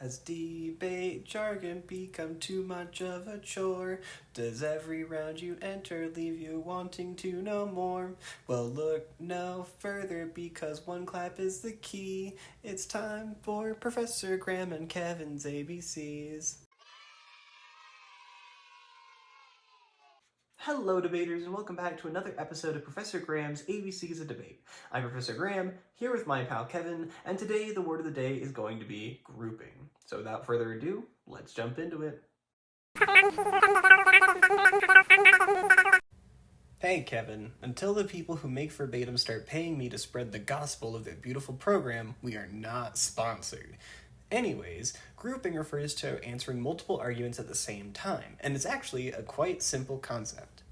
Has debate jargon become too much of a chore? Does every round you enter leave you wanting to know more? Well, look no further because one clap is the key. It's time for Professor Graham and Kevin's ABCs. Hello debaters and welcome back to another episode of Professor Graham's ABCs of Debate. I'm Professor Graham, here with my pal Kevin, and today the word of the day is going to be grouping. So without further ado, let's jump into it. Hey Kevin, until the people who make Verbatim start paying me to spread the gospel of their beautiful program, we are not sponsored. Anyways, grouping refers to answering multiple arguments at the same time, and it's actually a quite simple concept.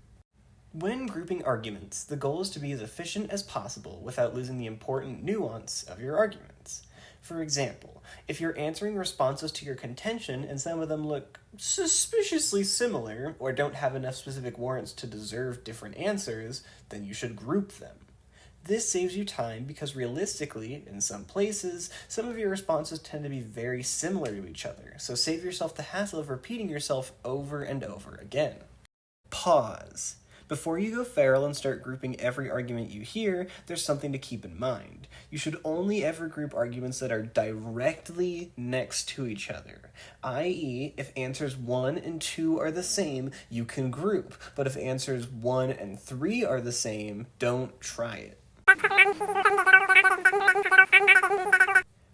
When grouping arguments, the goal is to be as efficient as possible without losing the important nuance of your arguments. For example, if you're answering responses to your contention and some of them look suspiciously similar or don't have enough specific warrants to deserve different answers, then you should group them. This saves you time because realistically, in some places, some of your responses tend to be very similar to each other, so save yourself the hassle of repeating yourself over and over again. Pause. Before you go feral and start grouping every argument you hear, there's something to keep in mind. You should only ever group arguments that are directly next to each other, i.e., if answers 1 and 2 are the same, you can group, but if answers 1 and 3 are the same, don't try it.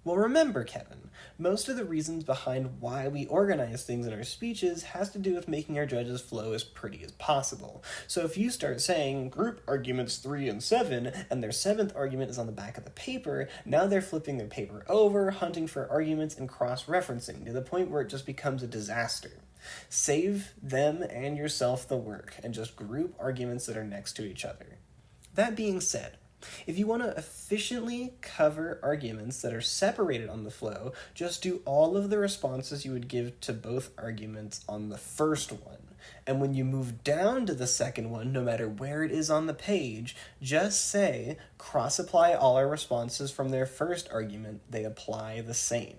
Well, remember, Kevin, most of the reasons behind why we organize things in our speeches has to do with making our judges flow as pretty as possible. So if you start saying group arguments 3 and 7, and their 7th argument is on the back of the paper, now they're flipping their paper over, hunting for arguments, and cross-referencing to the point where it just becomes a disaster. Save them and yourself the work, and just group arguments that are next to each other. That being said, if you want to efficiently cover arguments that are separated on the flow, just do all of the responses you would give to both arguments on the first one. And when you move down to the second one, no matter where it is on the page, just say, cross-apply all our responses from their first argument, they apply the same.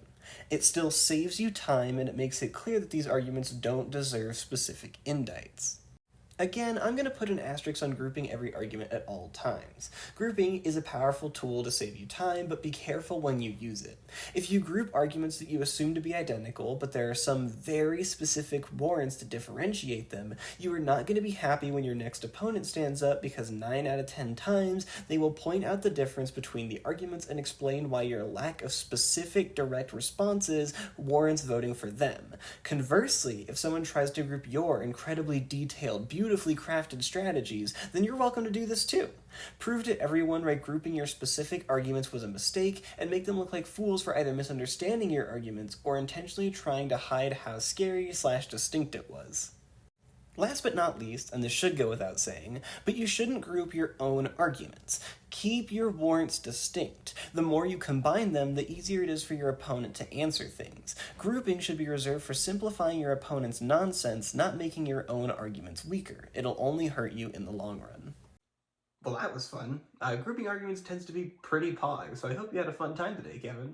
It still saves you time and it makes it clear that these arguments don't deserve specific indicts. Again, I'm going to put an asterisk on grouping every argument at all times. Grouping is a powerful tool to save you time, but be careful when you use it. If you group arguments that you assume to be identical, but there are some very specific warrants to differentiate them, you are not going to be happy when your next opponent stands up because 9 out of 10 times they will point out the difference between the arguments and explain why your lack of specific direct responses warrants voting for them. Conversely, if someone tries to group your incredibly detailed, beautifully crafted strategies, then you're welcome to do this too. Prove to everyone why grouping your specific arguments was a mistake, and make them look like fools for either misunderstanding your arguments or intentionally trying to hide how scary/distinct it was. Last but not least, and this should go without saying, but you shouldn't group your own arguments. Keep your warrants distinct. The more you combine them, the easier it is for your opponent to answer things. Grouping should be reserved for simplifying your opponent's nonsense, not making your own arguments weaker. It'll only hurt you in the long run. Well, that was fun. Grouping arguments tends to be pretty pog, so I hope you had a fun time today, Kevin.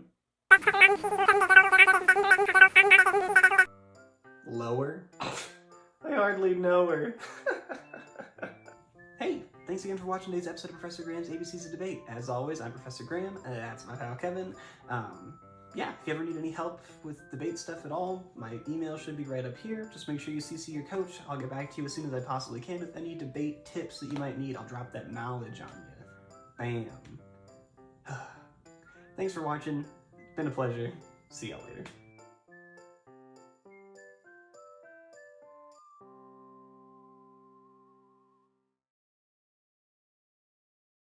Lower? I hardly know her. Hey, thanks again for watching today's episode of Professor Graham's ABCs of Debate. As always, I'm Professor Graham, and that's my pal Kevin. If you ever need any help with debate stuff at all, my email should be right up here. Just make sure you CC your coach. I'll get back to you as soon as I possibly can with any debate tips that you might need. I'll drop that knowledge on you. Bam. Thanks for watching. It's been a pleasure. See y'all later.